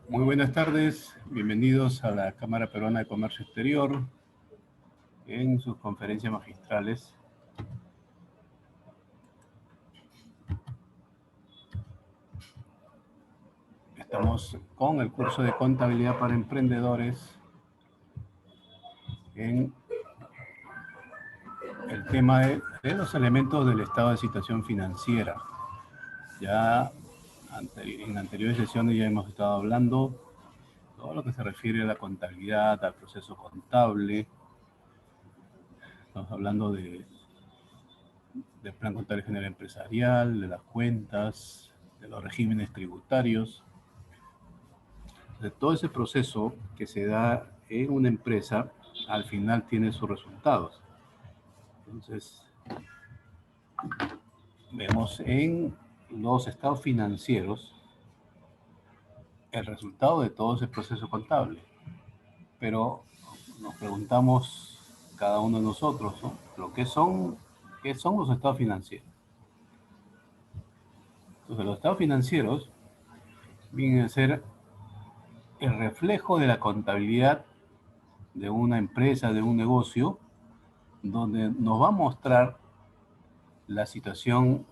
Muy buenas tardes, bienvenidos a la Cámara Peruana de Comercio Exterior en sus conferencias magistrales. Estamos con el curso de contabilidad para emprendedores en el tema de los elementos del estado de situación financiera. Ya en anteriores sesiones ya hemos estado hablando todo lo que se refiere a la contabilidad, al proceso contable. Estamos hablando del plan contable general empresarial, de las cuentas, de los regímenes tributarios. De todo ese proceso que se da en una empresa, al final tiene sus resultados. Entonces, vemos en los estados financieros el resultado de todo ese proceso contable. Pero nos preguntamos cada uno de nosotros, ¿no? ¿Qué son los estados financieros? Entonces, los estados financieros vienen a ser el reflejo de la contabilidad de una empresa, de un negocio, donde nos va a mostrar la situación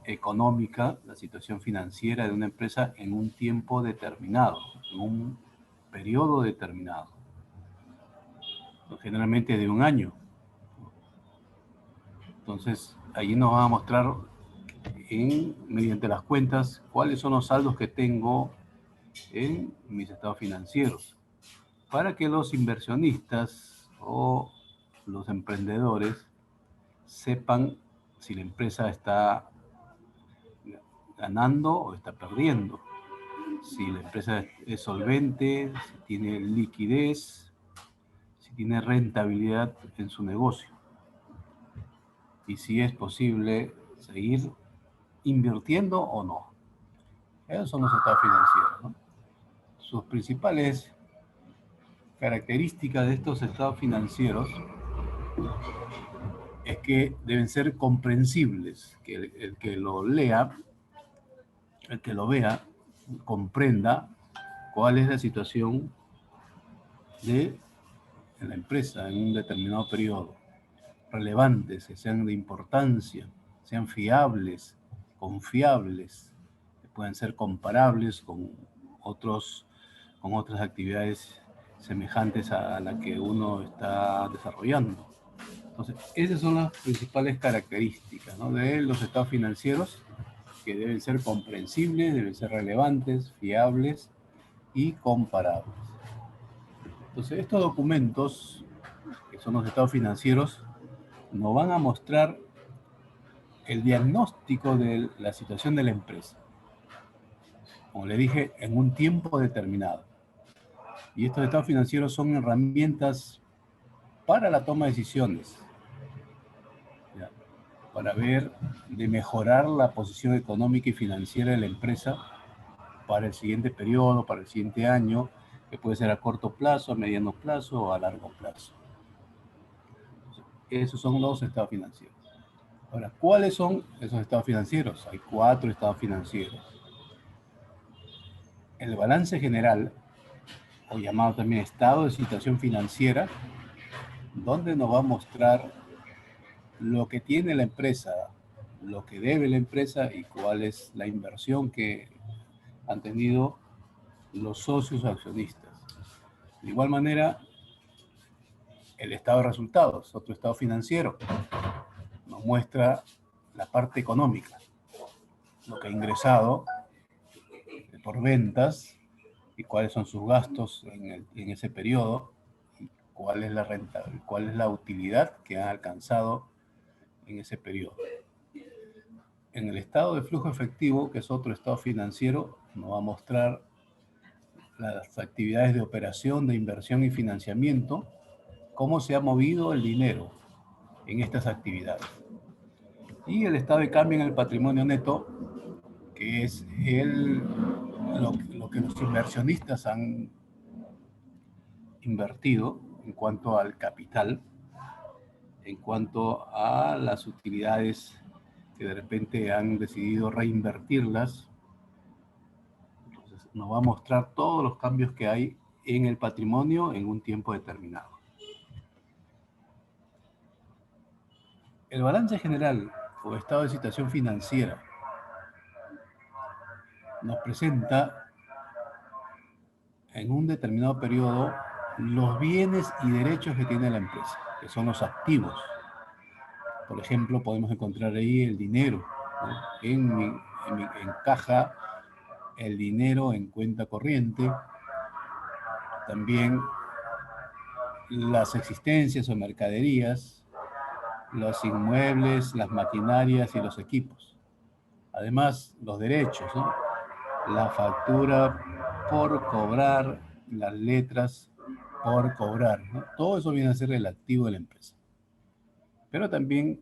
económica, la situación financiera de una empresa en un tiempo determinado, en un periodo determinado, generalmente de un año. Entonces, allí nos va a mostrar mediante las cuentas cuáles son los saldos que tengo en mis estados financieros, para que los inversionistas o los emprendedores sepan si la empresa está ganando o está perdiendo, si la empresa es solvente, si tiene liquidez, si tiene rentabilidad en su negocio y si es posible seguir invirtiendo o no. Esos son los estados financieros, ¿no? Sus principales características de estos estados financieros es que deben ser comprensibles, que el que lo lea, el que lo vea, comprenda cuál es la situación de la empresa en un determinado periodo. Relevantes, que sean de importancia, sean fiables, confiables, que puedan ser comparables con otras actividades semejantes a la que uno está desarrollando. Entonces, esas son las principales características, ¿no?, de los estados financieros, que deben ser comprensibles, deben ser relevantes, fiables y comparables. Entonces, estos documentos, que son los estados financieros, nos van a mostrar el diagnóstico de la situación de la empresa, como le dije, en un tiempo determinado. Y estos estados financieros son herramientas para la toma de decisiones, ¿ya?, para ver de mejorar la posición económica y financiera de la empresa para el siguiente periodo, para el siguiente año, que puede ser a corto plazo, a mediano plazo o a largo plazo. Esos son los estados financieros. Ahora, ¿cuáles son esos estados financieros? Hay 4 estados financieros. El balance general, o llamado también estado de situación financiera, donde nos va a mostrar lo que tiene la empresa, lo que debe la empresa y cuál es la inversión que han tenido los socios accionistas. De igual manera, el estado de resultados, otro estado financiero, nos muestra la parte económica, lo que ha ingresado por ventas y cuáles son sus gastos en ese periodo, y cuál es la renta, cuál es la utilidad que han alcanzado en ese periodo. En el estado de flujo efectivo, que es otro estado financiero, nos va a mostrar las actividades de operación, de inversión y financiamiento, cómo se ha movido el dinero en estas actividades. Y el estado de cambio en el patrimonio neto, que es lo que los inversionistas han invertido en cuanto al capital, en cuanto a las utilidades que de repente han decidido reinvertirlas nos va a mostrar todos los cambios que hay en el patrimonio en un tiempo determinado. El balance general o estado de situación financiera nos presenta en un determinado periodo los bienes y derechos que tiene la empresa, que son los activos. Por ejemplo, podemos encontrar ahí el dinero, ¿no? En caja, el dinero en cuenta corriente, también las existencias o mercaderías, los inmuebles, las maquinarias y los equipos. Además, los derechos, ¿no? La factura por cobrar, las letras por cobrar, ¿no? Todo eso viene a ser el activo de la empresa. Pero también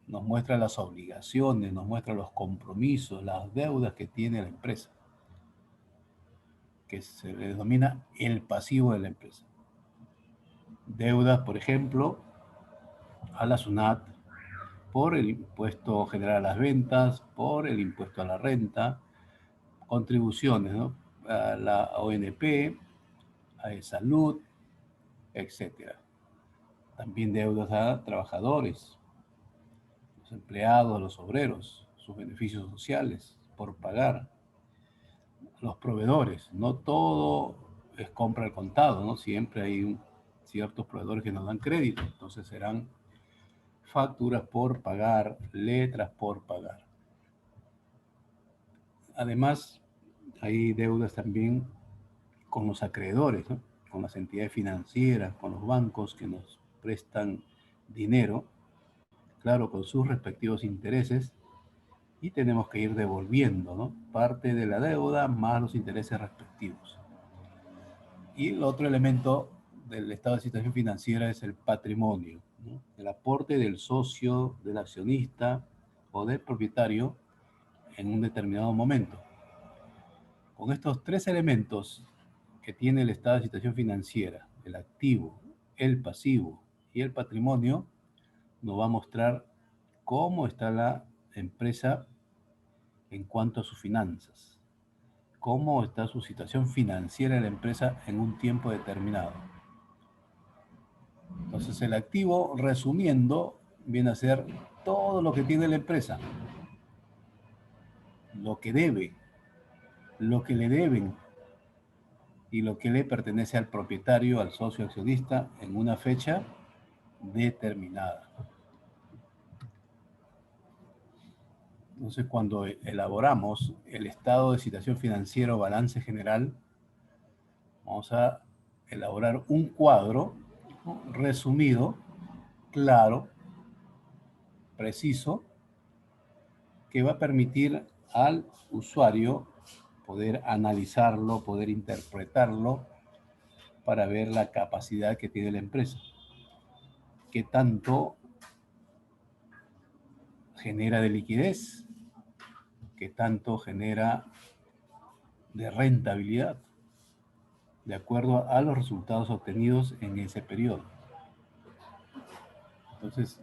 nos muestra las obligaciones, nos muestra los compromisos, las deudas que tiene la empresa, que se le denomina el pasivo de la empresa. Deudas, por ejemplo, a la SUNAT, por el impuesto general a las ventas, por el impuesto a la renta, contribuciones, ¿no? A la ONP, a salud, etc. También deudas a trabajadores, los empleados, los obreros, sus beneficios sociales por pagar, los proveedores. No todo es compra al contado, ¿no? Siempre hay ciertos proveedores que nos dan crédito, entonces serán facturas por pagar, letras por pagar. Además, hay deudas también con los acreedores, ¿no? Con las entidades financieras, con los bancos que nos prestan dinero, claro, con sus respectivos intereses, y tenemos que ir devolviendo, ¿no? Parte de la deuda más los intereses respectivos. Y el otro elemento del estado de situación financiera es el patrimonio, ¿no? El aporte del socio, del accionista o del propietario en un determinado momento. Con estos tres elementos que tiene el estado de situación financiera, el activo, el pasivo y el patrimonio, nos va a mostrar cómo está la empresa en cuanto a sus finanzas, cómo está su situación financiera de la empresa en un tiempo determinado. Entonces el activo, resumiendo, viene a ser todo lo que tiene la empresa, lo que debe, lo que le deben y lo que le pertenece al propietario, al socio accionista en una fecha determinada. Entonces, cuando elaboramos el estado de situación financiera o balance general, vamos a elaborar un cuadro, ¿no? Resumido, claro, preciso, que va a permitir al usuario poder analizarlo, poder interpretarlo para ver la capacidad que tiene la empresa, qué tanto genera de liquidez, qué tanto genera de rentabilidad, de acuerdo a los resultados obtenidos en ese periodo. Entonces,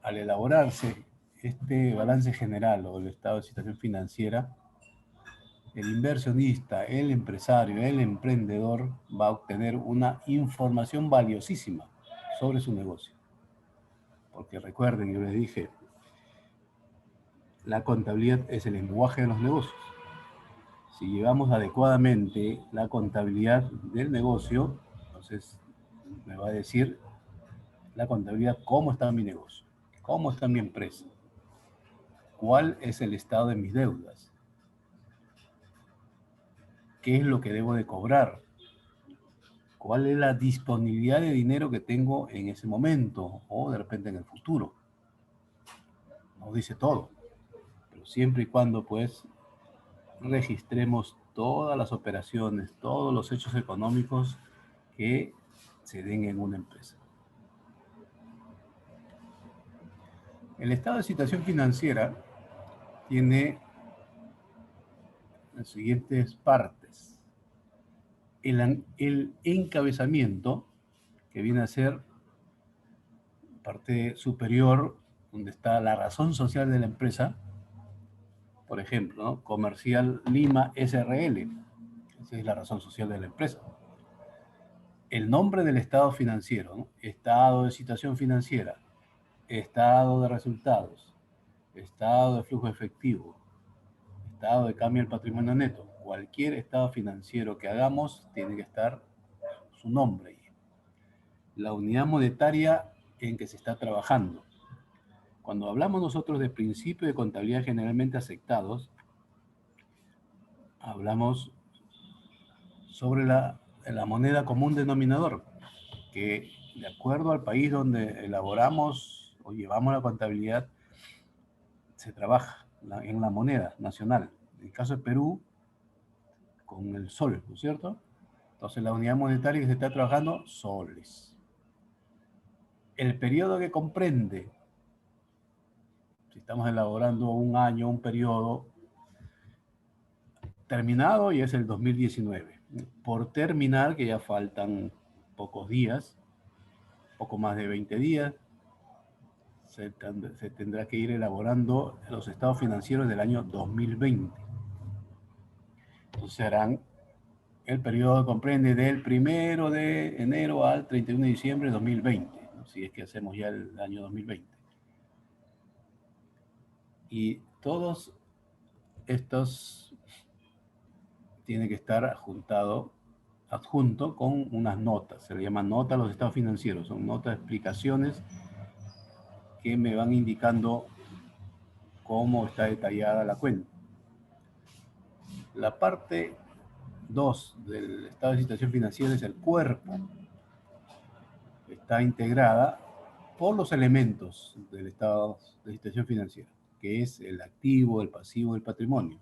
al elaborarse este balance general o el estado de situación financiera, el inversionista, el empresario, el emprendedor va a obtener una información valiosísima sobre su negocio. Porque recuerden, yo les dije, la contabilidad es el lenguaje de los negocios. Si llevamos adecuadamente la contabilidad del negocio, entonces me va a decir la contabilidad cómo está mi negocio, cómo está mi empresa, cuál es el estado de mis deudas, qué es lo que debo de cobrar, cuál es la disponibilidad de dinero que tengo en ese momento o de repente en el futuro. No dice todo, pero siempre y cuando pues registremos todas las operaciones, todos los hechos económicos que se den en una empresa. El estado de situación financiera tiene las siguientes partes. El encabezamiento, que viene a ser parte superior, donde está la razón social de la empresa, por ejemplo, ¿no? Comercial Lima SRL. Esa es la razón social de la empresa. El nombre del estado financiero, ¿no? Estado de situación financiera, estado de resultados, estado de flujo efectivo, estado de cambio del patrimonio neto. Cualquier estado financiero que hagamos tiene que estar su nombre ahí. La unidad monetaria en que se está trabajando. Cuando hablamos nosotros de principios de contabilidad generalmente aceptados, hablamos sobre la moneda común denominador, que de acuerdo al país donde elaboramos o llevamos la contabilidad, se trabaja en la moneda nacional. En el caso de Perú, con el sol, ¿no es cierto? Entonces la unidad monetaria que se está trabajando, soles. El periodo que comprende, si estamos elaborando un año, un periodo terminado, y es el 2019. Por terminar, que ya faltan pocos días, poco más de 20 días, se tendrá que ir elaborando los estados financieros del año 2020. Entonces serán, el periodo comprende del 1 de enero al 31 de diciembre de 2020, ¿no? Si es que hacemos ya el año 2020. Y todos estos tienen que estar adjunto con unas notas, se le llaman notas a los estados financieros, son notas de explicaciones que me van indicando cómo está detallada la cuenta. La parte 2 del estado de situación financiera es el cuerpo. Está integrada por los elementos del estado de situación financiera, que es el activo, el pasivo y el patrimonio.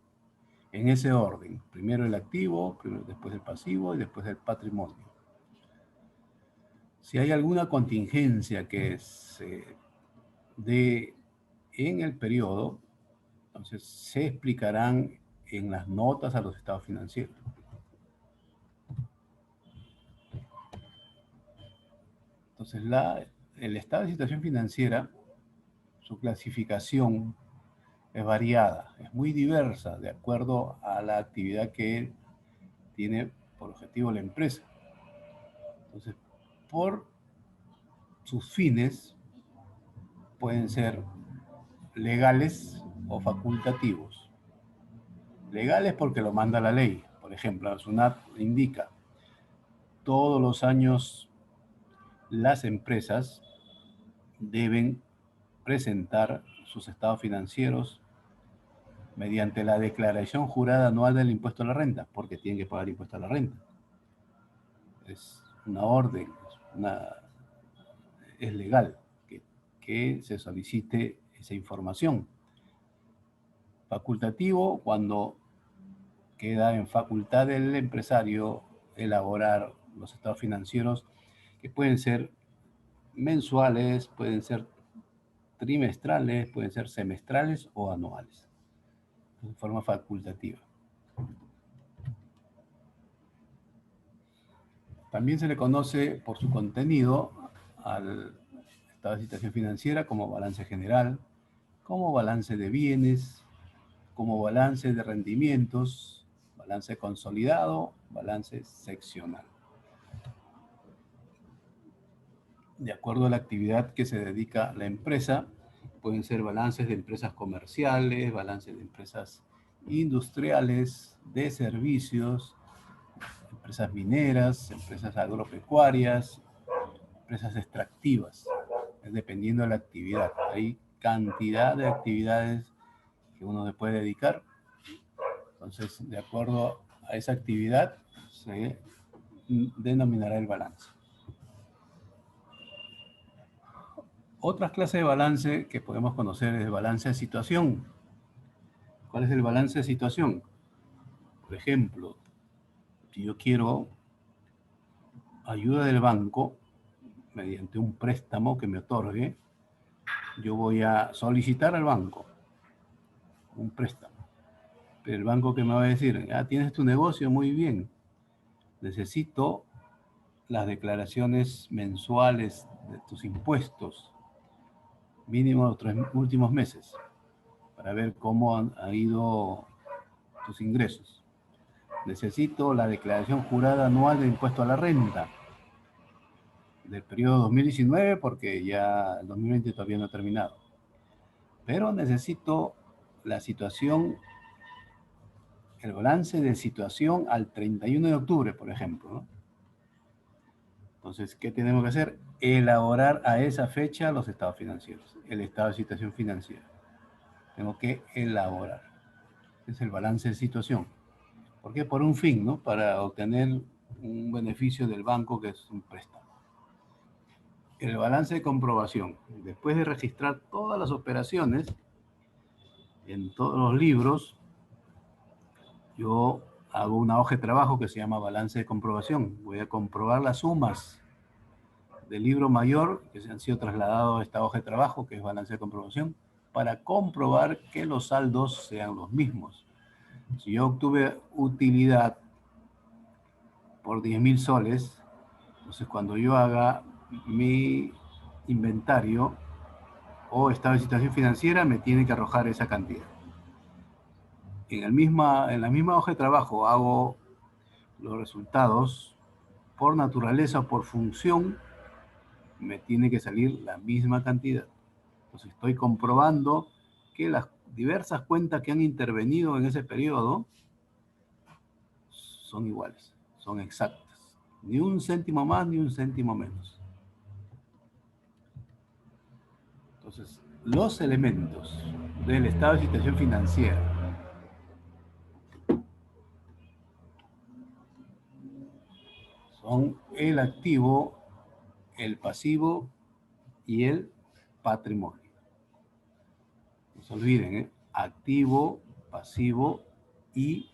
En ese orden, primero el activo, después el pasivo y después el patrimonio. Si hay alguna contingencia que se dé en el periodo, entonces se explicarán en las notas a los estados financieros. Entonces, el estado de situación financiera, su clasificación es variada, es muy diversa de acuerdo a la actividad que tiene por objetivo la empresa. Entonces, por sus fines, pueden ser legales o facultativos. Legales porque lo manda la ley. Por ejemplo, la SUNAT indica todos los años las empresas deben presentar sus estados financieros mediante la declaración jurada anual del impuesto a la renta, porque tienen que pagar impuesto a la renta. Es una orden, es legal que se solicite esa información. Facultativo, cuando queda en facultad del empresario elaborar los estados financieros, que pueden ser mensuales, pueden ser trimestrales, pueden ser semestrales o anuales, en forma facultativa. También se le conoce por su contenido al estado de situación financiera como balance general, como balance de bienes, como balance de rendimientos, balance consolidado, balance seccional. De acuerdo a la actividad que se dedica la empresa, pueden ser balances de empresas comerciales, balances de empresas industriales, de servicios, empresas mineras, empresas agropecuarias, empresas extractivas, dependiendo de la actividad. Hay cantidad de actividades que uno se puede dedicar. Entonces, de acuerdo a esa actividad, se denominará el balance. Otras clases de balance que podemos conocer es el balance de situación. ¿Cuál es el balance de situación? Por ejemplo, si yo quiero ayuda del banco mediante un préstamo que me otorgue, yo voy a solicitar al banco un préstamo. Pero el banco que me va a decir, ya tienes tu negocio, muy bien, necesito las declaraciones mensuales de tus impuestos, mínimo los 3 últimos meses, para ver cómo han ido tus ingresos. necesito la declaración jurada anual de impuesto a la renta del periodo 2019 porque ya el 2020 todavía no ha terminado. Pero necesito la situación, el balance de situación al 31 de octubre, por ejemplo, ¿no? Entonces, ¿qué tenemos que hacer? Elaborar a esa fecha los estados financieros, el estado de situación financiera. Tengo que elaborar. Es el balance de situación. ¿Por qué? Por un fin, ¿no? Para obtener un beneficio del banco que es un préstamo. El balance de comprobación. Después de registrar todas las operaciones en todos los libros, yo hago una hoja de trabajo que se llama balance de comprobación. Voy a comprobar las sumas del libro mayor que se han sido trasladados a esta hoja de trabajo, que es balance de comprobación, para comprobar que los saldos sean los mismos. Si yo obtuve utilidad por 10.000 soles, entonces cuando yo haga mi inventario o estado de situación financiera, me tiene que arrojar esa cantidad. En la misma hoja de trabajo hago los resultados por naturaleza o por función, me tiene que salir la misma cantidad. Entonces estoy comprobando que las diversas cuentas que han intervenido en ese periodo son iguales, son exactas. Ni un céntimo más ni un céntimo menos. Entonces, los elementos del estado de situación financiera son el activo, el pasivo y el patrimonio. No se olviden, ¿eh? Activo, pasivo y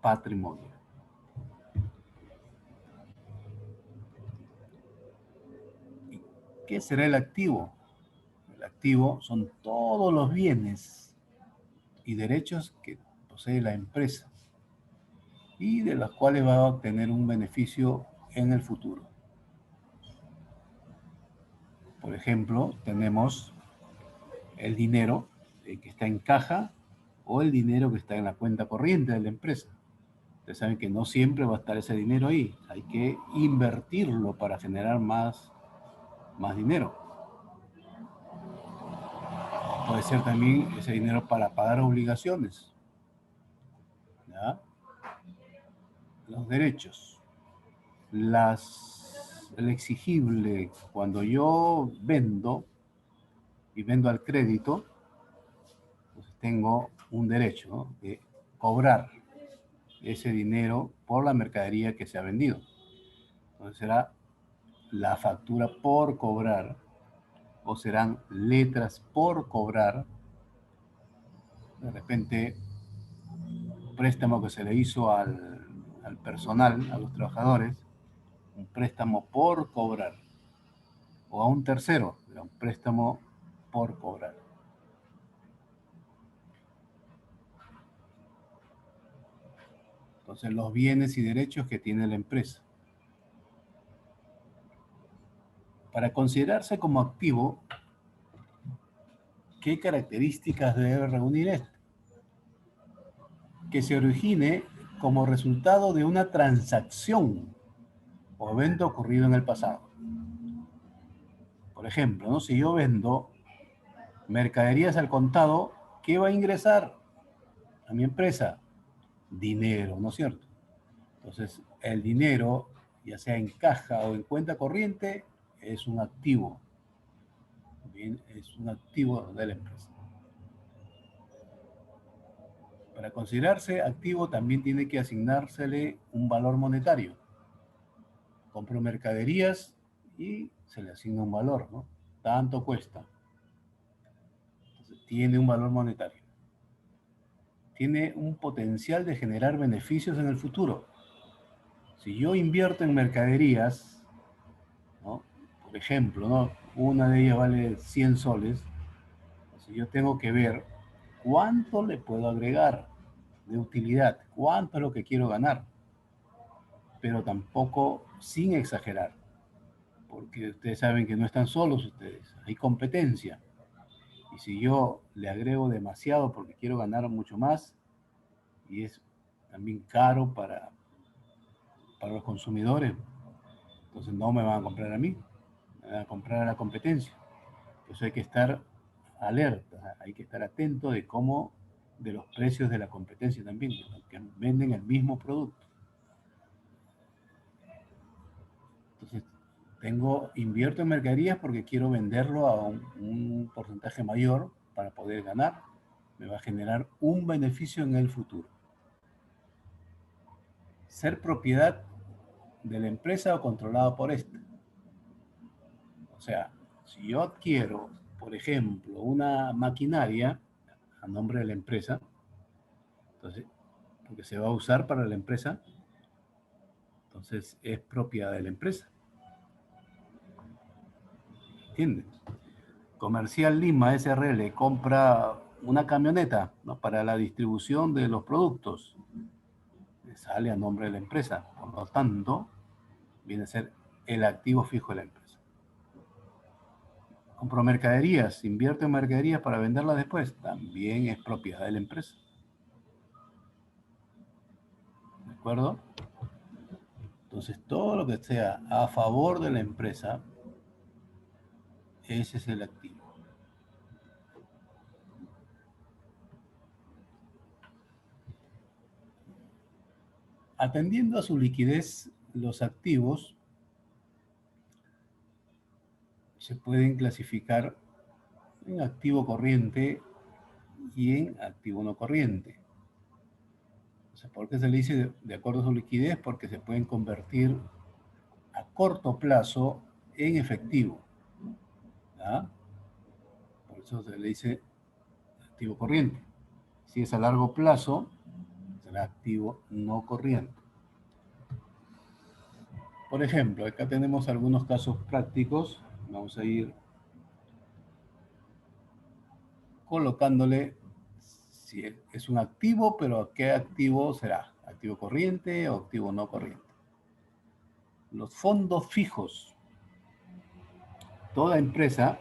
patrimonio. ¿Qué será el activo? El activo son todos los bienes y derechos que posee la empresa y de los cuales va a obtener un beneficio en el futuro. Por ejemplo, tenemos el dinero que está en caja o el dinero que está en la cuenta corriente de la empresa. Ustedes saben que no siempre va a estar ese dinero ahí. Hay que invertirlo para generar más dinero. Puede ser también ese dinero para pagar obligaciones. ¿Ya? Los derechos. El exigible, cuando yo vendo y vendo al crédito, pues tengo un derecho, ¿no? De cobrar ese dinero por la mercadería que se ha vendido. Entonces será la factura por cobrar o serán letras por cobrar. De repente, un préstamo que se le hizo al personal, a los trabajadores, un préstamo por cobrar. O a un tercero, un préstamo por cobrar. Entonces, los bienes y derechos que tiene la empresa. Para considerarse como activo, ¿qué características debe reunir esto? Que se origine como resultado de una transacción o evento ocurrido en el pasado. Por ejemplo, ¿no? Si yo vendo mercaderías al contado, ¿qué va a ingresar a mi empresa? Dinero, ¿no es cierto? Entonces, el dinero, ya sea en caja o en cuenta corriente, es un activo. Bien, es un activo de la empresa. Para considerarse activo también tiene que asignársele un valor monetario. Compro mercaderías y se le asigna un valor, ¿no? Tanto cuesta. Entonces, tiene un valor monetario. Tiene un potencial de generar beneficios en el futuro. Si yo invierto en mercaderías, ¿no? Por ejemplo, ¿no? Una de ellas vale 100 soles, entonces yo tengo que ver cuánto le puedo agregar de utilidad, cuánto es lo que quiero ganar, pero tampoco sin exagerar, porque ustedes saben que no están solos ustedes, hay competencia. Y si yo le agrego demasiado porque quiero ganar mucho más, y es también caro para los consumidores. Entonces no me van a comprar a mí, me van a comprar a la competencia. Entonces hay que estar alerta, hay que estar atento de los precios de la competencia también, de los que venden el mismo producto. Entonces, invierto en mercaderías porque quiero venderlo a un porcentaje mayor para poder ganar. Me va a generar un beneficio en el futuro. Ser propiedad de la empresa o controlado por esta. O sea, si yo adquiero, por ejemplo, una maquinaria a nombre de la empresa, entonces, porque se va a usar para la empresa, entonces es propiedad de la empresa. ¿Entiendes? Comercial Lima SRL compra una camioneta, ¿no?, para la distribución de los productos. Sale a nombre de la empresa. Por lo tanto, viene a ser el activo fijo de la empresa. Compro mercaderías, invierto en mercaderías para venderlas después. También es propiedad de la empresa. ¿De acuerdo? Entonces, todo lo que sea a favor de la empresa, ese es el activo. Atendiendo a su liquidez, los activos se pueden clasificar en activo corriente y en activo no corriente. O sea, ¿por qué se le dice de acuerdo a su liquidez? Porque se pueden convertir a corto plazo en efectivo. ¿Ya? Por eso se le dice activo corriente. Si es a largo plazo, será activo no corriente. Por ejemplo, acá tenemos algunos casos prácticos. Vamos a ir colocándole si es un activo, pero ¿qué activo será? ¿Activo corriente o activo no corriente? Los fondos fijos. Toda empresa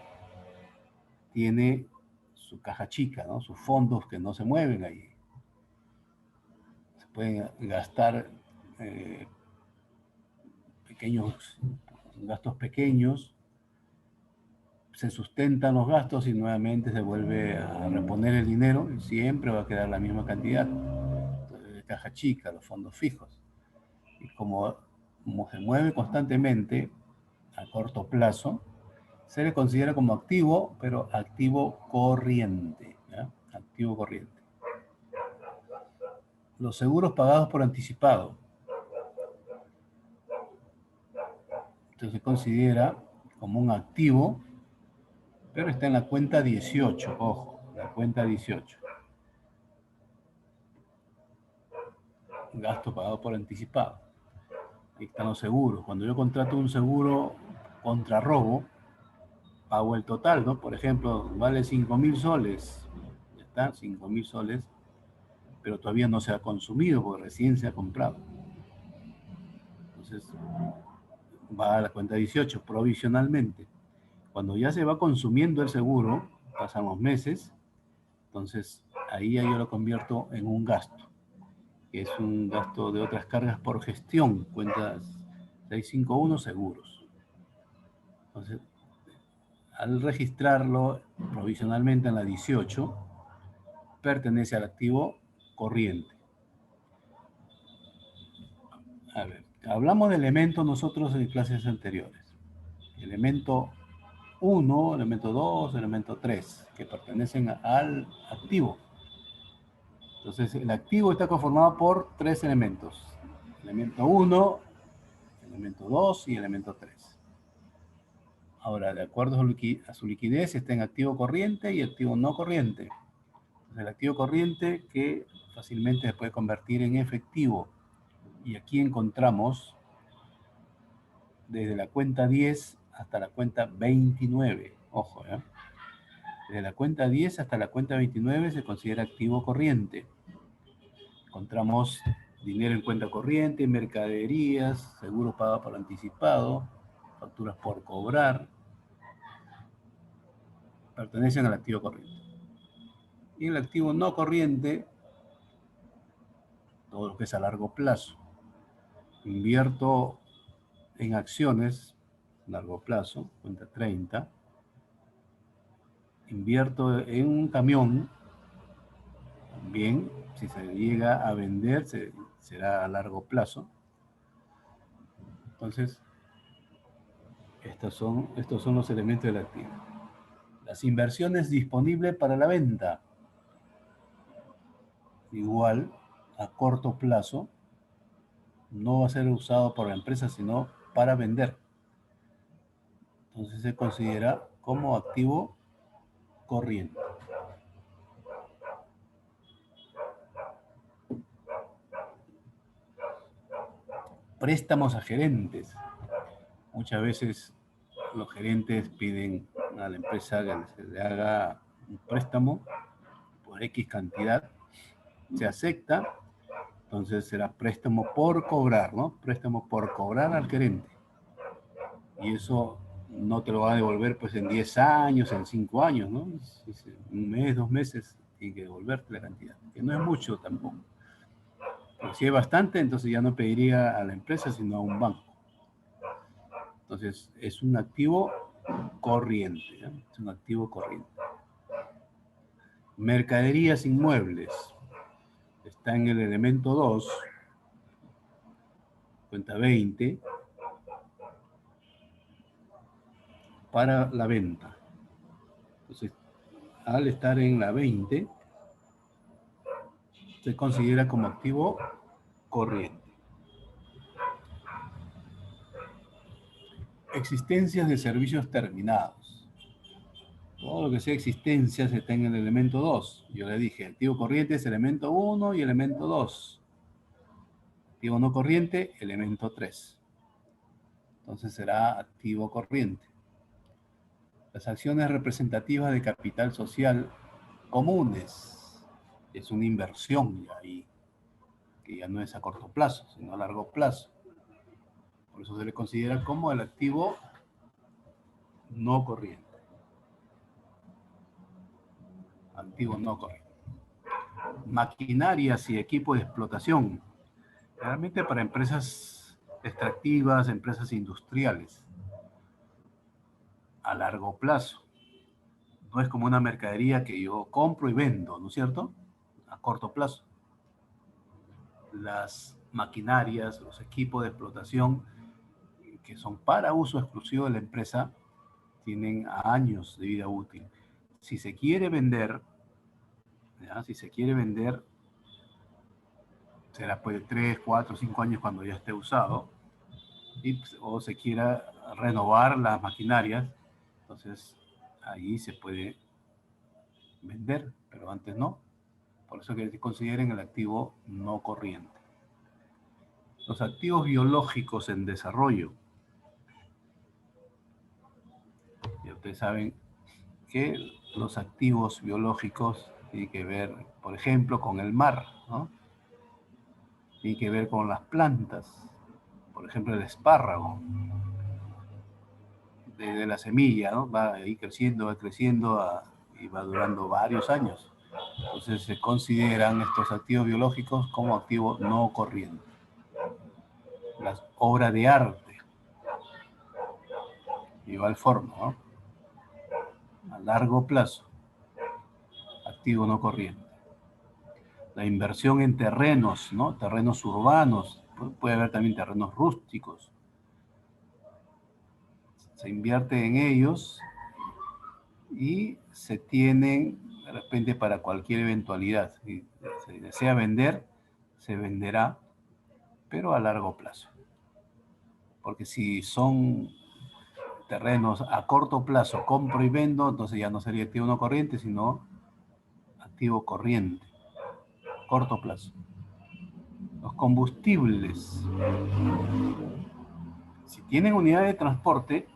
tiene su caja chica, ¿no? Sus fondos que no se mueven ahí. Se pueden gastar gastos pequeños, se sustentan los gastos y nuevamente se vuelve a reponer el dinero y siempre va a quedar la misma cantidad. Entonces, caja chica, los fondos fijos. Y como se mueve constantemente a corto plazo, se le considera como activo, pero activo corriente. ¿Ya? Activo corriente. Los seguros pagados por anticipado. Entonces se considera como un activo, pero está en la cuenta 18, ojo, la cuenta 18. Gasto pagado por anticipado. Ahí están los seguros. Cuando yo contrato un seguro contra robo, pago el total, ¿no? Por ejemplo, vale 5.000 soles. Ya está, 5.000 soles, pero todavía no se ha consumido porque recién se ha comprado. Entonces, va a la cuenta 18 provisionalmente. Cuando ya se va consumiendo el seguro, pasan los meses, entonces ahí ya yo lo convierto en un gasto, que es un gasto de otras cargas por gestión, cuentas 651 seguros. Entonces, al registrarlo provisionalmente en la 18, pertenece al activo corriente. A ver, hablamos de elementos nosotros en clases anteriores. Elemento 1, elemento 2, elemento 3, que pertenecen al activo. Entonces, el activo está conformado por 3 elementos. Elemento 1, elemento 2 y elemento 3. Ahora, de acuerdo a su liquidez, está en activo corriente y activo no corriente. Entonces, el activo corriente que fácilmente se puede convertir en efectivo. Y aquí encontramos desde la cuenta 10 hasta la cuenta 29. Ojo, ¿eh? Desde la cuenta 10 hasta la cuenta 29 se considera activo corriente. Encontramos dinero en cuenta corriente, mercaderías, seguros pagados por anticipado, facturas por cobrar, pertenecen al activo corriente. Y el activo no corriente, todo lo que es a largo plazo. Invierto en acciones, largo plazo, cuenta 30. Invierto en un camión, también, si se llega a vender, será a largo plazo. Entonces, estos son los elementos del activo. Las inversiones disponibles para la venta. Igual, a corto plazo, no va a ser usado por la empresa, sino para vender. Entonces se considera como activo corriente. Préstamos a gerentes. Muchas veces los gerentes piden a la empresa que se le haga un préstamo por X cantidad. Se acepta, entonces será préstamo por cobrar, ¿no? Préstamo por cobrar al gerente. Y eso no te lo va a devolver pues en 10 años, en 5 años, ¿no? Un mes, 2 meses, tiene que devolverte la cantidad, que no es mucho tampoco. Pero si es bastante, entonces ya no pediría a la empresa, sino a un banco. Entonces, es un activo corriente, ¿eh? Es un activo corriente. Mercaderías inmuebles. Está en el elemento 2, cuenta 20, para la venta. Entonces, al estar en la 20, se considera como activo corriente. Existencias de servicios terminados. Todo lo que sea existencias está en el elemento 2. Yo le dije, activo corriente es elemento 1 y elemento 2. Activo no corriente, elemento 3. Entonces será activo corriente. Las acciones representativas de capital social comunes. Es una inversión ya ahí, que ya no es a corto plazo, sino a largo plazo. Por eso se le considera como el activo no corriente. Activo no corriente. Maquinarias y equipos de explotación. Realmente para empresas extractivas, empresas industriales. A largo plazo. No es como una mercadería que yo compro y vendo, ¿no es cierto? A corto plazo. Las maquinarias, los equipos de explotación que son para uso exclusivo de la empresa, tienen años de vida útil. Si se quiere vender, ¿ya? Si se quiere vender, será pues de 3, 4, 5 años cuando ya esté usado, o se quiera renovar las maquinarias, entonces ahí se puede vender, pero antes no. Por eso que se consideren el activo no corriente. Los activos biológicos en desarrollo. Ya ustedes saben que los activos biológicos tienen que ver, por ejemplo, con el mar, ¿no? Tienen que ver con las plantas. Por ejemplo, el espárrago. Desde la semilla, ¿no? Va ahí creciendo, y va durando varios años. Entonces se consideran estos activos biológicos como activos no corrientes. Las obras de arte, igual forma, ¿no? A largo plazo, activo no corriente. La inversión en terrenos, ¿no? Terrenos urbanos, puede haber también terrenos rústicos. Se invierte en ellos y se tienen de repente para cualquier eventualidad. Si se desea vender, se venderá, pero a largo plazo. Porque si son terrenos a corto plazo, compro y vendo, entonces ya no sería activo no corriente, sino activo corriente, corto plazo. Los combustibles. Si tienen unidad de transporte,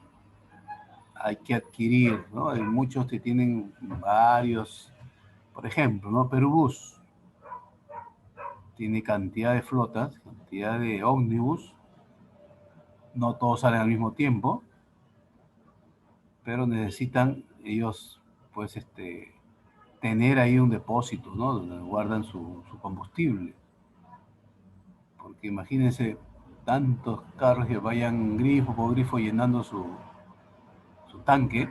hay que adquirir, ¿no? Hay muchos que tienen varios, por ejemplo, ¿no? Perubús tiene cantidad de flotas, cantidad de ómnibus, no todos salen al mismo tiempo, pero necesitan ellos, pues, tener ahí un depósito, ¿no? Donde guardan su combustible. que imagínense tantos carros que vayan grifo por grifo llenando su tanque,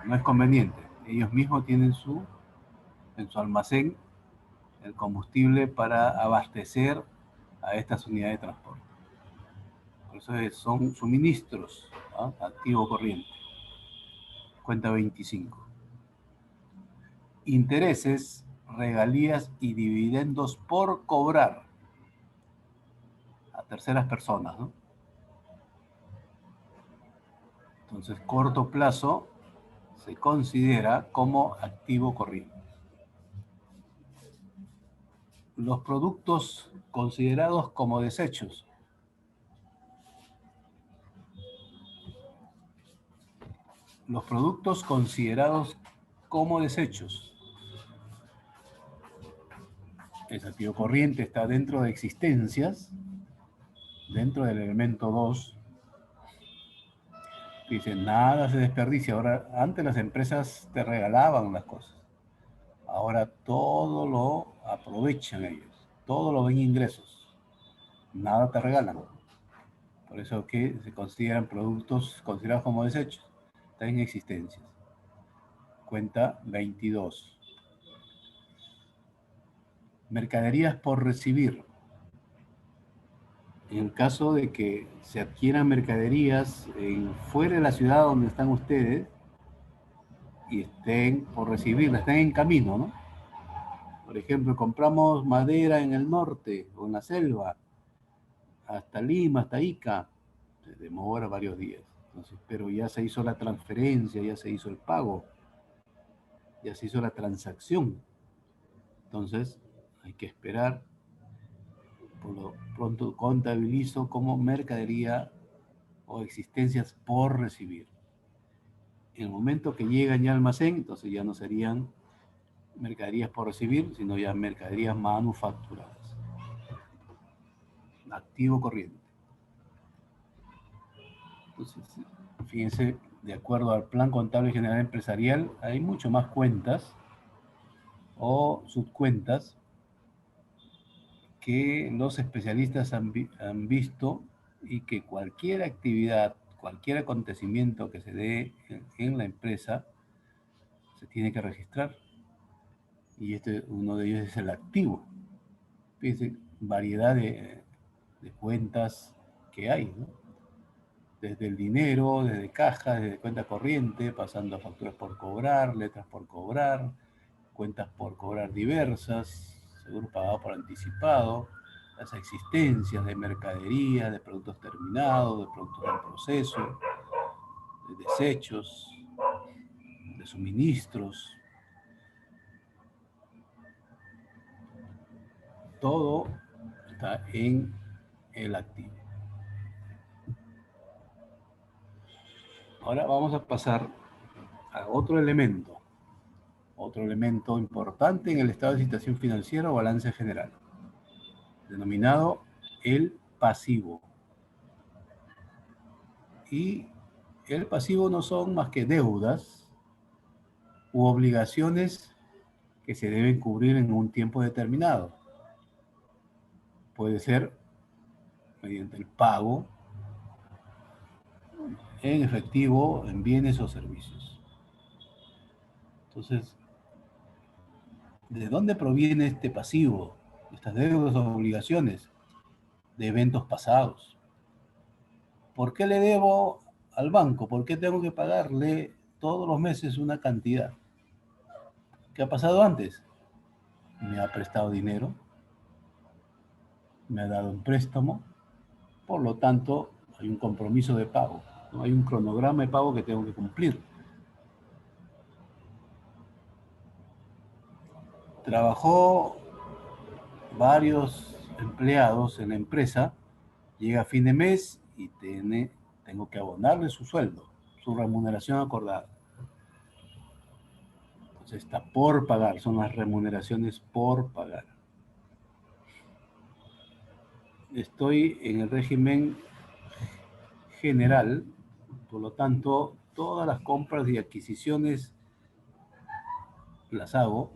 no es conveniente. Ellos mismos tienen en su almacén el combustible para abastecer a estas unidades de transporte. Por eso son suministros, ¿no? Activo corriente. Cuenta 25. Intereses, regalías y dividendos por cobrar a terceras personas, ¿no? Entonces, corto plazo se considera como activo corriente. Los productos considerados como desechos. Los productos considerados como desechos. El activo corriente está dentro de existencias, dentro del elemento 2. Dice, nada se desperdicia. Ahora, antes las empresas te regalaban las cosas. Ahora todo lo aprovechan ellos. Todo lo ven ingresos. Nada te regalan. Por eso que se consideran productos considerados como desechos. Están en existencias. Cuenta 22. Mercaderías por recibir. En el caso de que se adquieran mercaderías fuera de la ciudad donde están ustedes y estén por recibirlas, estén en camino, ¿no? Por ejemplo, compramos madera en el norte o en la selva, hasta Lima, hasta Ica, se demora varios días. Entonces, pero ya se hizo la transferencia, ya se hizo el pago, ya se hizo la transacción. Entonces, hay que esperar. Por lo pronto contabilizo como mercadería o existencias por recibir. En el momento que llegan ya al almacén, entonces ya no serían mercaderías por recibir, sino ya mercaderías manufacturadas. Activo corriente. Entonces, fíjense, de acuerdo al Plan Contable General Empresarial, hay mucho más cuentas o subcuentas que los especialistas han visto y que cualquier actividad, cualquier acontecimiento que se dé en la empresa, se tiene que registrar. Y uno de ellos es el activo. Fíjense, variedad de cuentas que hay, ¿no? Desde el dinero, desde caja, desde cuenta corriente, pasando a facturas por cobrar, letras por cobrar, cuentas por cobrar diversas, seguro pagado por anticipado, las existencias de mercadería, de productos terminados, de productos en proceso, de desechos, de suministros. Todo está en el activo. Ahora vamos a pasar a otro elemento importante en el estado de situación financiera o balance general, denominado el pasivo. Y el pasivo no son más que deudas u obligaciones que se deben cubrir en un tiempo determinado. Puede ser mediante el pago en efectivo, en bienes o servicios. Entonces, ¿de dónde proviene este pasivo? Estas deudas o obligaciones de eventos pasados. ¿Por qué le debo al banco? ¿Por qué tengo que pagarle todos los meses una cantidad? ¿Qué ha pasado antes? Me ha prestado dinero, me ha dado un préstamo, por lo tanto hay un compromiso de pago, ¿no? Hay un cronograma de pago que tengo que cumplir. Trabajó varios empleados en la empresa, llega a fin de mes y tengo que abonarle su sueldo, su remuneración acordada. Entonces está por pagar, son las remuneraciones por pagar. Estoy en el régimen general, por lo tanto, todas las compras y adquisiciones las hago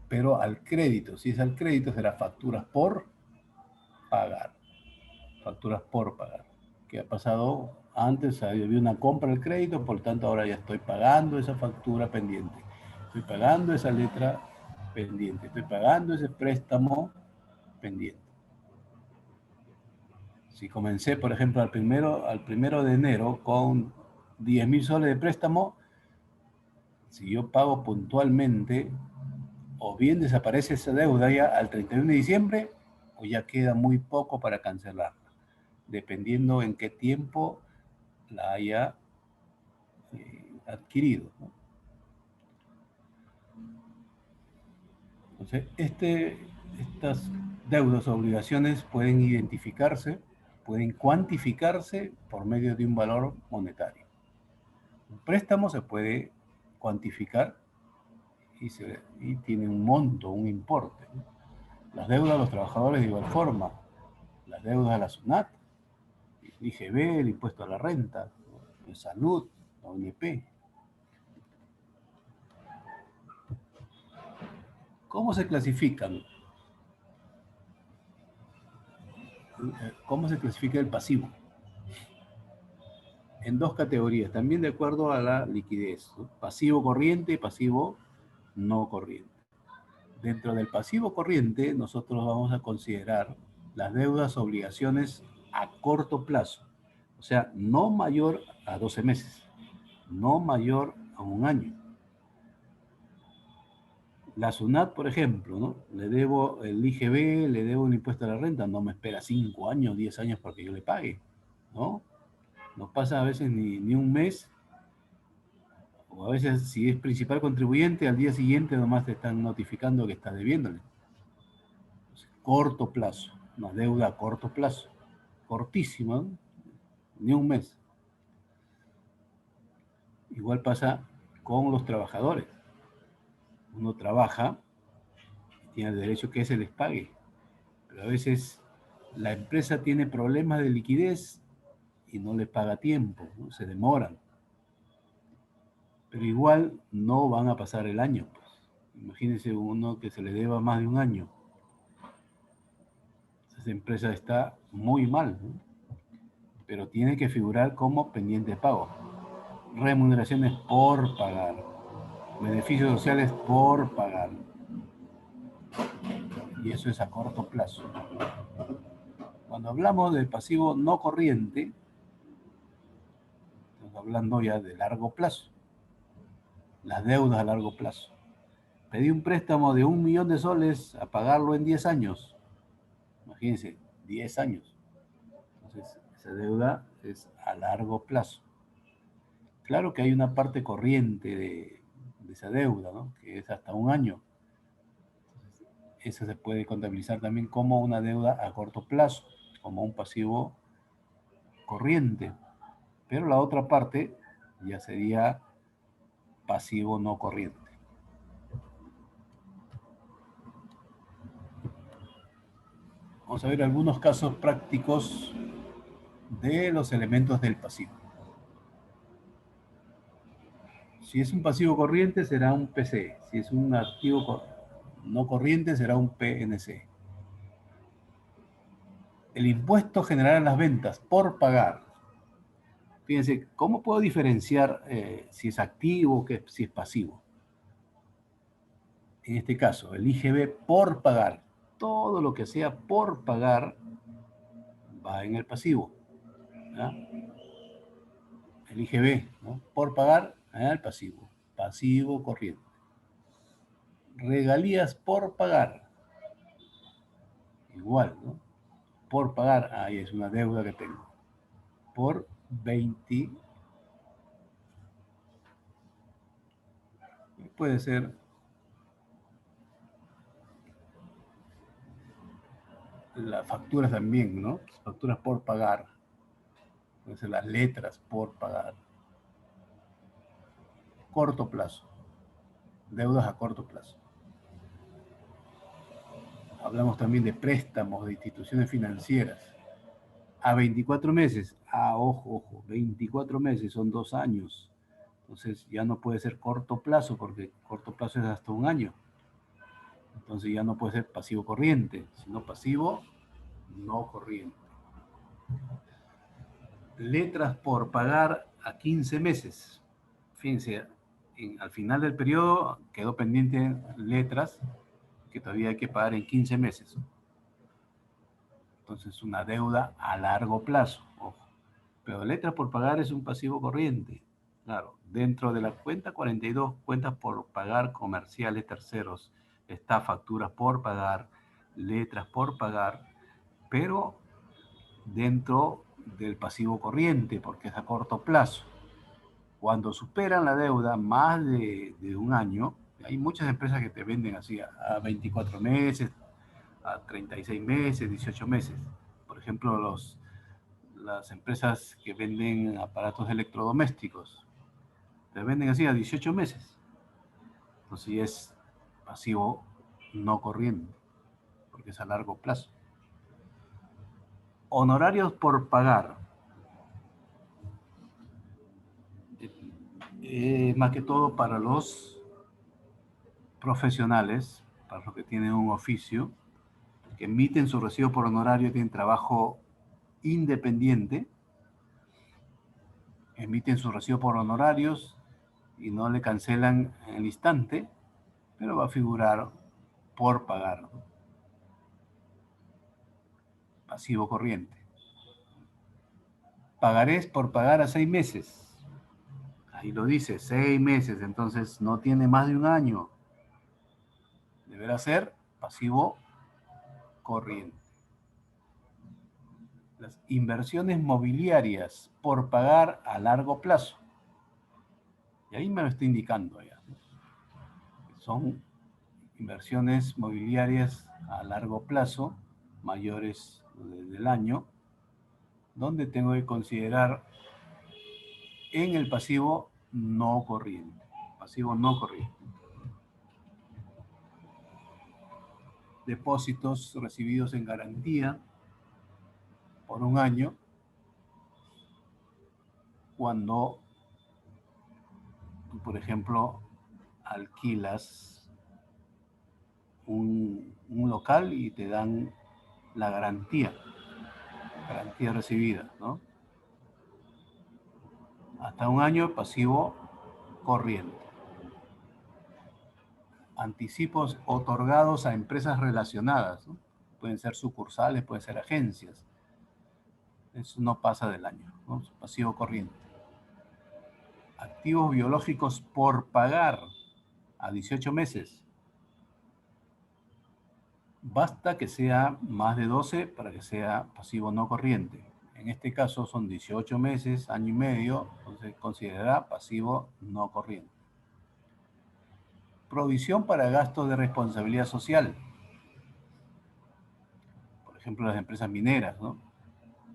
pero al crédito. Si es al crédito, será facturas por pagar. Facturas por pagar. ¿Qué ha pasado? Antes había una compra al crédito, por lo tanto ahora ya estoy pagando esa factura pendiente. Estoy pagando esa letra pendiente. Estoy pagando ese préstamo pendiente. Si comencé, por ejemplo, al primero de enero con 10.000 soles de préstamo, si yo pago puntualmente, o bien desaparece esa deuda ya al 31 de diciembre, o ya queda muy poco para cancelarla, dependiendo en qué tiempo la haya adquirido, ¿no? Entonces, estas deudas o obligaciones pueden identificarse, pueden cuantificarse por medio de un valor monetario. Un préstamo se puede cuantificar y tiene un monto, un importe, ¿no? Las deudas a los trabajadores de igual forma, las deudas a la SUNAT, el IGB, el impuesto a la renta, de salud, la ONP. ¿Cómo se clasifican? ¿Cómo se clasifica el pasivo? En dos categorías, también de acuerdo a la liquidez, ¿no? Pasivo corriente y pasivo no corriente. Dentro del pasivo corriente, nosotros vamos a considerar las deudas, obligaciones a corto plazo, o sea, no mayor a 12 meses, no mayor a un año. La SUNAT, por ejemplo, ¿no? Le debo el IGB, le debo un impuesto a la renta, no me espera 5 años, 10 años para que yo le pague, ¿no? No pasa a veces ni un mes, o a veces si es principal contribuyente, al día siguiente nomás te están notificando que estás debiéndole. Corto plazo, una deuda a corto plazo, cortísima, ¿no? Ni un mes. Igual pasa con los trabajadores. Uno trabaja y tiene el derecho que se les pague, pero a veces la empresa tiene problemas de liquidez y no le paga a tiempo, ¿no? Se demoran. Pero igual no van a pasar el año, pues. Imagínense uno que se le deba más de un año. Esa empresa está muy mal, ¿no? Pero tiene que figurar como pendiente de pago. Remuneraciones por pagar, beneficios sociales por pagar. Y eso es a corto plazo. Cuando hablamos del pasivo no corriente, estamos hablando ya de largo plazo, las deudas a largo plazo. Pedí un préstamo de 1.000.000 de soles a pagarlo en 10 años. Imagínense, 10 años. Entonces, esa deuda es a largo plazo. Claro que hay una parte corriente de esa deuda, ¿no? Que es hasta un año. Esa se puede contabilizar también como una deuda a corto plazo, como un pasivo corriente. Pero la otra parte ya sería pasivo no corriente. Vamos a ver algunos casos prácticos de los elementos del pasivo. Si es un pasivo corriente será un PC, si es un activo no corriente será un PNC. El impuesto general a las ventas por pagar. Fíjense, ¿cómo puedo diferenciar si es activo o si es pasivo? En este caso, el IGB por pagar. Todo lo que sea por pagar va en el pasivo, ¿ya? El IGB, ¿no? Por pagar en el pasivo. Pasivo corriente. Regalías por pagar. Igual, ¿no? Por pagar, ahí es una deuda que tengo. Por 20, puede ser las facturas también, ¿no? Facturas por pagar. Puede ser las letras por pagar. Corto plazo. Deudas a corto plazo. Hablamos también de préstamos de instituciones financieras. A 24 meses. Ah, ojo, ojo. 24 meses son 2 años. Entonces ya no puede ser corto plazo porque corto plazo es hasta un año. Entonces ya no puede ser pasivo corriente, sino pasivo no corriente. Letras por pagar a 15 meses. Fíjense, al final del periodo quedó pendiente letras que todavía hay que pagar en 15 meses. Entonces, una deuda a largo plazo. Ojo. Pero letras por pagar es un pasivo corriente. Claro, dentro de la cuenta 42, cuentas por pagar comerciales terceros, está facturas por pagar, letras por pagar, pero dentro del pasivo corriente, porque es a corto plazo. Cuando superan la deuda más de un año, hay muchas empresas que te venden así a 24 meses, a 36 meses, 18 meses. Por ejemplo, las empresas que venden aparatos electrodomésticos, te venden así a 18 meses. Entonces ya es pasivo no corriente, porque es a largo plazo. Honorarios por pagar. Más que todo para los profesionales, para los que tienen un oficio, que emiten su recibo por honorario, tienen trabajo independiente, emiten su recibo por honorarios y no le cancelan en el instante, pero va a figurar por pagar, pasivo corriente. Pagarés por pagar a 6 meses. Ahí lo dice, 6 meses, entonces no tiene más de un año. Deberá ser pasivo corriente. Las inversiones mobiliarias por pagar a largo plazo. Y ahí me lo está indicando ya. Son inversiones mobiliarias a largo plazo, mayores del año, donde tengo que considerar en el pasivo no corriente. Pasivo no corriente. Depósitos recibidos en garantía por un año cuando tú, por ejemplo, alquilas un local y te dan la garantía recibida, ¿no? Hasta un año pasivo corriente. Anticipos otorgados a empresas relacionadas, ¿no? Pueden ser sucursales, pueden ser agencias. Eso no pasa del año, ¿no? Pasivo corriente. Activos biológicos por pagar a 18 meses. Basta que sea más de 12 para que sea pasivo no corriente. En este caso son 18 meses, año y medio, entonces considerará pasivo no corriente. Provisión para gastos de responsabilidad social. Por ejemplo, las empresas mineras, ¿no?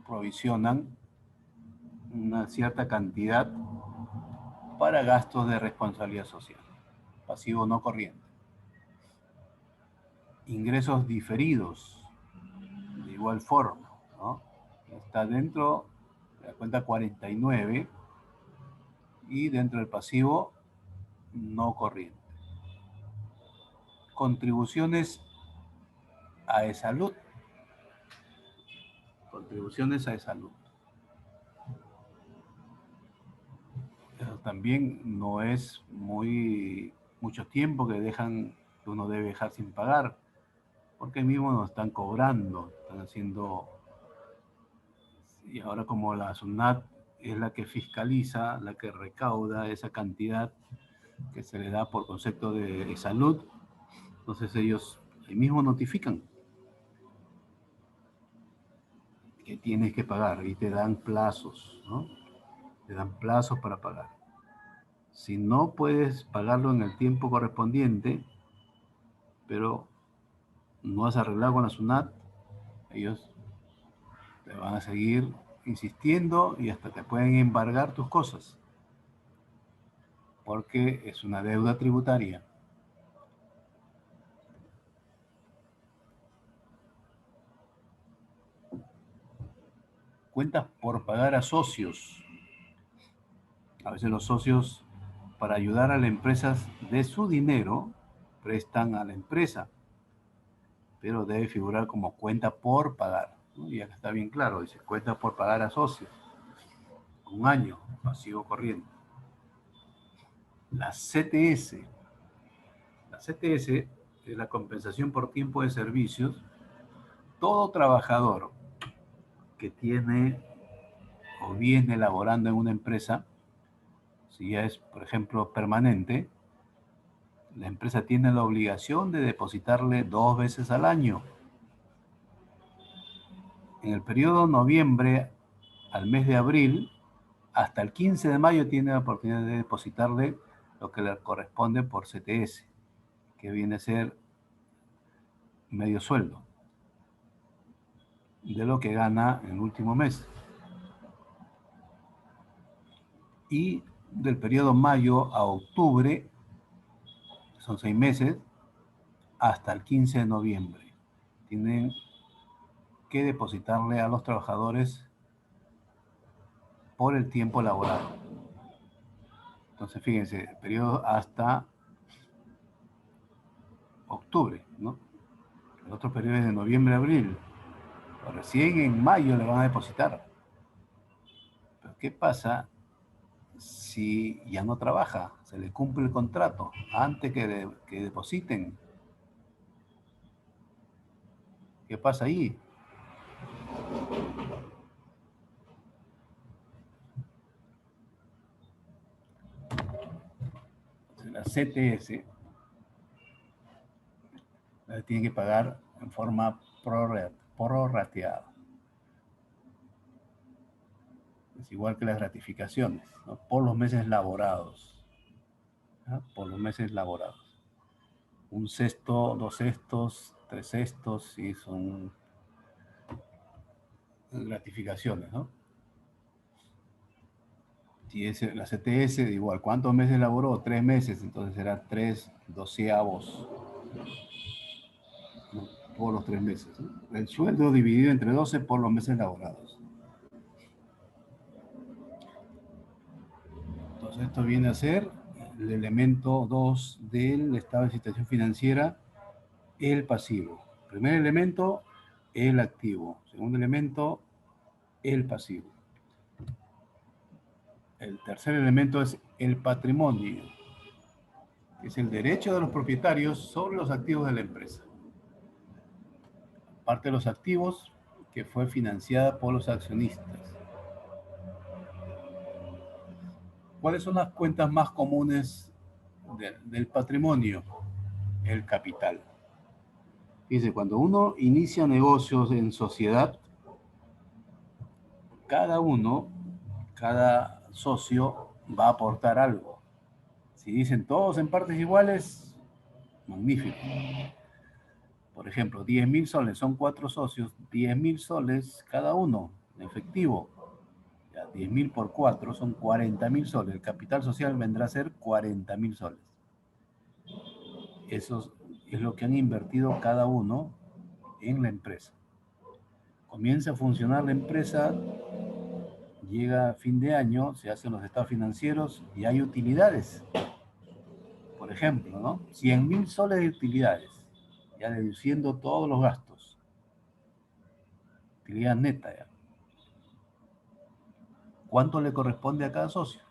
Provisionan una cierta cantidad para gastos de responsabilidad social. Pasivo no corriente. Ingresos diferidos, de igual forma, ¿no? Está dentro de la cuenta 49 y dentro del pasivo no corriente. Contribuciones a e-salud. Contribuciones a e-salud. Eso también no es mucho tiempo que uno debe dejar sin pagar, porque mismo nos están cobrando, están haciendo, y ahora como la SUNAT es la que fiscaliza, la que recauda esa cantidad que se le da por concepto de salud, entonces ellos ahí mismo notifican que tienes que pagar y te dan plazos, ¿no? Te dan plazos para pagar. Si no puedes pagarlo en el tiempo correspondiente, pero no has arreglado con la SUNAT, ellos te van a seguir insistiendo y hasta te pueden embargar tus cosas, porque es una deuda tributaria. Cuentas por pagar a socios. A veces los socios, para ayudar a las empresas de su dinero, prestan a la empresa. pero debe figurar como cuenta por pagar, ¿no? Y acá está bien claro, dice cuenta por pagar a socios, 1 año, pasivo corriente. La CTS. La CTS es la compensación por tiempo de servicios. Todo trabajador que tiene o viene laborando en una empresa, si ya es, por ejemplo, permanente, la empresa tiene la obligación de depositarle 2 veces al año. En el periodo noviembre al mes de abril, hasta el 15 de mayo tiene la oportunidad de depositarle lo que le corresponde por CTS, que viene a ser medio sueldo de lo que gana en el último mes. Y del periodo mayo a octubre, son 6 meses, hasta el 15 de noviembre. Tienen que depositarle a los trabajadores por el tiempo laborado. Entonces, fíjense, el periodo hasta octubre, ¿no? El otro periodo es de noviembre a abril. Pero recién en mayo le van a depositar. Pero ¿qué pasa si ya no trabaja? Se le cumple el contrato antes que depositen. ¿Qué pasa ahí? La CTS la tiene que pagar en forma prorrateada. Es igual que las gratificaciones, ¿no? Por los meses laborados. ¿No? Por los meses laborados. 1/6, 2/6, 3/6, y son gratificaciones, ¿no? Si es la CTS, igual, ¿cuántos meses laboró? 3 meses, entonces será 3/12, ¿no? Por los 3 meses, ¿no? El sueldo dividido entre 12 por los meses laborados. Entonces esto viene a ser el elemento 2 del estado de situación financiera, el pasivo. Primer elemento, el activo. Segundo elemento, el pasivo. El tercer elemento es el patrimonio, que es el derecho de los propietarios sobre los activos de la empresa. Parte de los activos que fue financiada por los accionistas. ¿Cuáles son las cuentas más comunes del patrimonio? El capital. Dice, cuando uno inicia negocios en sociedad, cada socio va a aportar algo. Si dicen todos en partes iguales, magnífico. Por ejemplo, 10.000 soles, son 4 socios, 10.000 soles cada uno, en efectivo. 10.000 por 4 son 40.000 soles. El capital social vendrá a ser 40.000 soles. Eso es lo que han invertido cada uno en la empresa. Comienza a funcionar la empresa, llega a fin de año, se hacen los estados financieros y hay utilidades. Por ejemplo, ¿no? 100.000 soles de utilidades, ya deduciendo todos los gastos. Utilidad neta, ya. ¿Cuánto le corresponde a cada socio?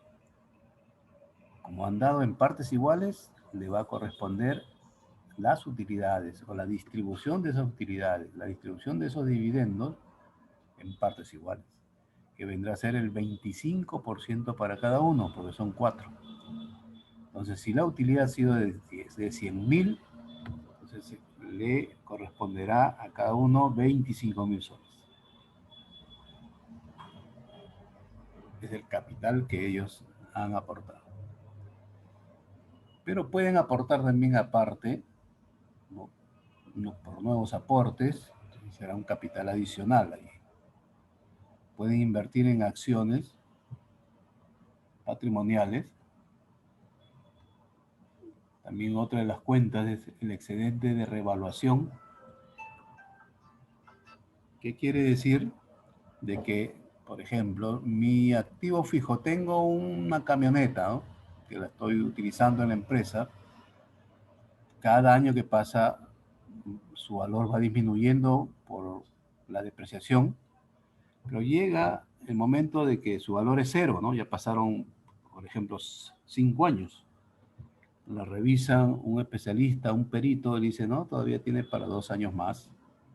Como han dado en partes iguales, le va a corresponder las utilidades o la distribución de esas utilidades, la distribución de esos dividendos en partes iguales, que vendrá a ser el 25% para cada uno, porque son 4. Entonces, si la utilidad ha sido de 100.000, entonces le corresponderá a cada uno 25.000 soles. Es el capital que ellos han aportado. Pero pueden aportar también aparte, ¿no? Por nuevos aportes, será un capital adicional ahí. Pueden invertir en acciones patrimoniales. También otra de las cuentas es el excedente de revaluación. ¿Qué quiere decir? De que, por ejemplo, mi activo fijo, tengo una camioneta, ¿no? Que la estoy utilizando en la empresa. Cada año que pasa su valor va disminuyendo por la depreciación, pero llega el momento de que su valor es cero, ¿no? Ya pasaron, por ejemplo, 5 años. La revisan un especialista, un perito, y dice, no, todavía tiene para 2 años más.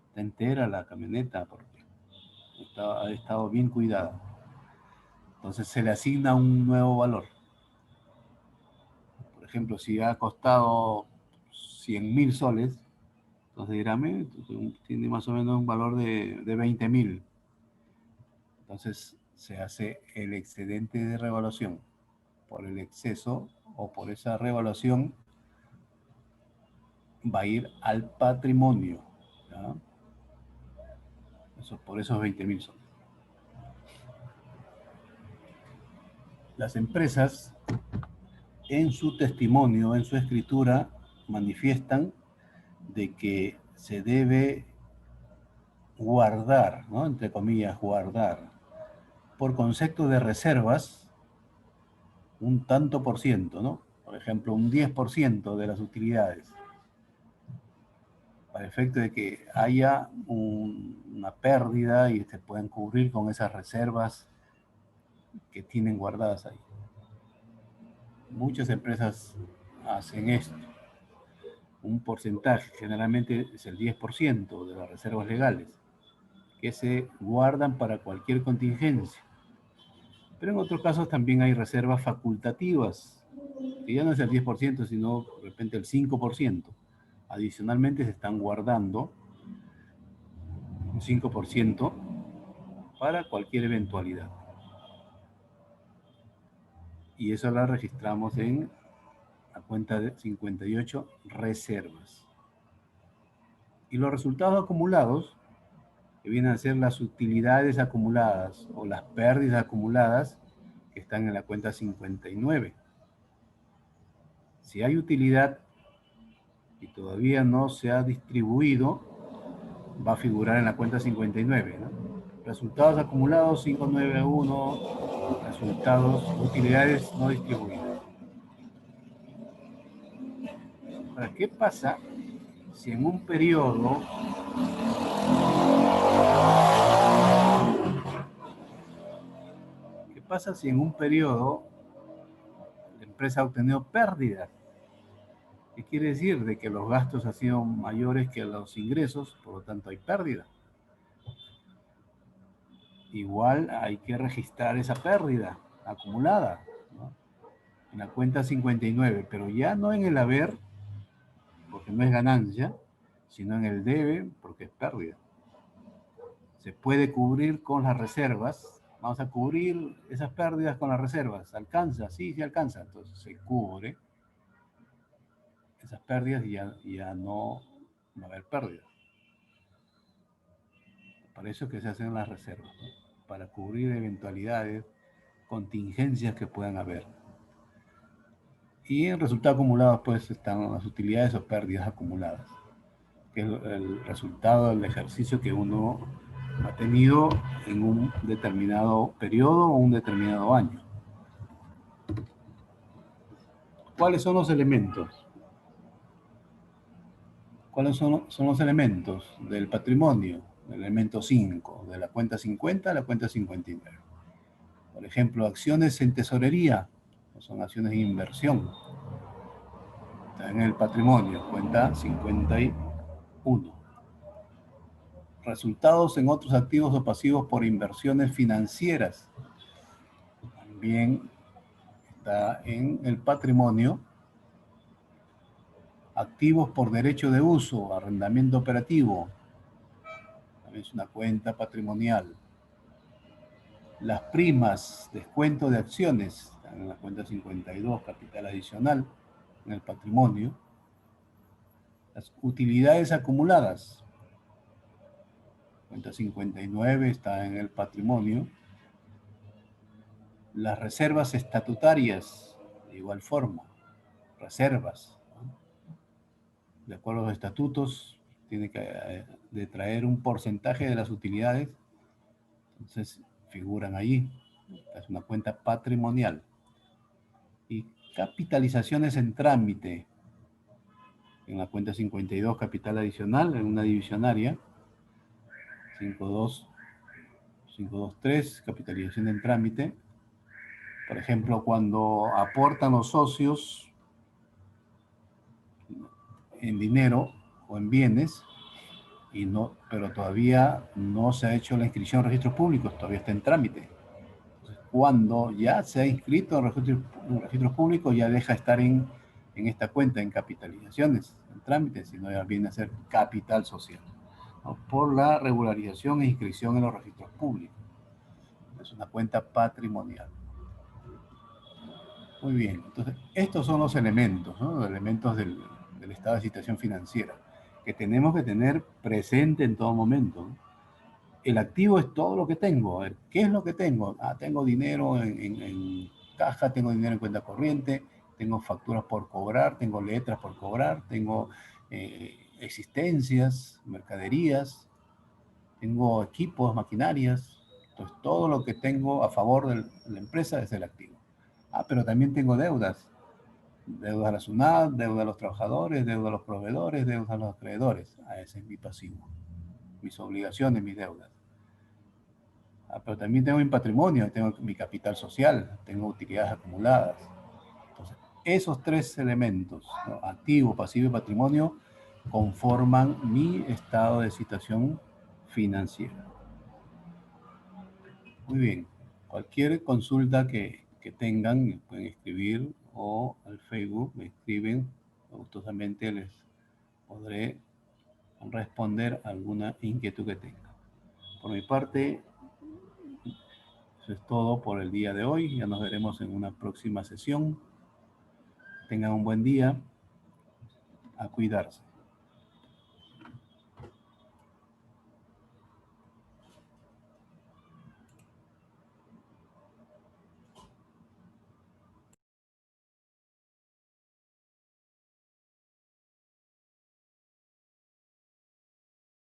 Está entera la camioneta porque ha estado bien cuidada. Entonces se le asigna un nuevo valor. Por ejemplo, si ha costado 100.000 soles, entonces dirá, tiene más o menos un valor de 20.000. Entonces se hace el excedente de revaluación. Por el exceso o por esa revaluación va a ir al patrimonio, ¿ya? Por esos 20.000 soles. Las empresas en su testimonio, en su escritura, manifiestan de que se debe guardar, ¿no? Entre comillas, guardar, por concepto de reservas, un tanto por ciento, ¿no? Por ejemplo, un 10% de las utilidades, para efecto de que haya una pérdida y se puedan cubrir con esas reservas que tienen guardadas ahí. Muchas empresas hacen esto. Un porcentaje, generalmente es el 10% de las reservas legales, que se guardan para cualquier contingencia. Pero en otros casos también hay reservas facultativas, que ya no es el 10%, sino de repente el 5%. Adicionalmente se están guardando un 5% para cualquier eventualidad. Y eso la registramos en la cuenta de 58, reservas. Y los resultados acumulados, que vienen a ser las utilidades acumuladas o las pérdidas acumuladas, que están en la cuenta 59. Si hay utilidad y todavía no se ha distribuido, va a figurar en la cuenta 59, ¿no? Resultados acumulados 591, resultados, utilidades no distribuidas. Ahora, ¿qué pasa si en un periodo la empresa ha obtenido pérdidas? ¿Qué quiere decir? De que los gastos han sido mayores que los ingresos, por lo tanto hay pérdida. Igual hay que registrar esa pérdida acumulada, ¿no? En la cuenta 59, pero ya no en el haber, porque no es ganancia, sino en el debe, porque es pérdida. Se puede cubrir con las reservas. Vamos a cubrir esas pérdidas con las reservas. ¿Alcanza? Sí, sí alcanza. Entonces se cubre esas pérdidas y ya no va a haber pérdida. Para eso es que se hacen las reservas, ¿no? Para cubrir eventualidades, contingencias que puedan haber. Y en resultado acumulado, pues, están las utilidades o pérdidas acumuladas, que es el resultado del ejercicio que uno ha tenido en un determinado periodo o un determinado año. ¿Cuáles son los elementos? ¿Cuáles son los elementos del patrimonio? El elemento 5, de la cuenta 50 a la cuenta 59. Por ejemplo, acciones en tesorería, son acciones de inversión. Está en el patrimonio, cuenta 51. Resultados en otros activos o pasivos por inversiones financieras. También está en el patrimonio. Activos por derecho de uso, arrendamiento operativo. También es una cuenta patrimonial. Las primas, descuento de acciones, están en la cuenta 52, capital adicional, en el patrimonio. Las utilidades acumuladas, cuenta 59, está en el patrimonio. Las reservas estatutarias, de igual forma, reservas, ¿no? De acuerdo a los estatutos, tiene que detraer un porcentaje de las utilidades, entonces figuran allí. Es una cuenta patrimonial. Y capitalizaciones en trámite. En la cuenta 52, capital adicional, en una divisionaria. 52, 523, capitalización en trámite. Por ejemplo, cuando aportan los socios en dinero o en bienes, pero todavía no se ha hecho la inscripción en registros públicos, todavía está en trámite. Entonces, cuando ya se ha inscrito en registros públicos, ya deja de estar en esta cuenta, en capitalizaciones, en trámite, sino ya viene a ser capital social, ¿no? Por la regularización e inscripción en los registros públicos. Es una cuenta patrimonial. Muy bien, entonces estos son los elementos, ¿no? Los elementos del estado de situación financiera que tenemos que tener presente en todo momento, ¿no? El activo es todo lo que tengo. A ver, ¿qué es lo que tengo? Tengo dinero en caja, tengo dinero en cuenta corriente, tengo facturas por cobrar, tengo letras por cobrar, tengo existencias, mercaderías, tengo equipos, maquinarias. Entonces, todo lo que tengo a favor de la empresa es el activo. Pero también tengo deudas. Deudas a la SUNAT, deuda a los trabajadores, deuda a los proveedores, deuda a los acreedores. Ese es mi pasivo. Mis obligaciones, mis deudas. Pero también tengo mi patrimonio, tengo mi capital social, tengo utilidades acumuladas. Entonces, esos tres elementos, ¿no? Activo, pasivo y patrimonio, conforman mi estado de situación financiera. Muy bien. Cualquier consulta que tengan, me pueden escribir o al Facebook me escriben. Gustosamente les podré responder alguna inquietud que tengan. Por mi parte, eso es todo por el día de hoy. Ya nos veremos en una próxima sesión. Tengan un buen día. A cuidarse.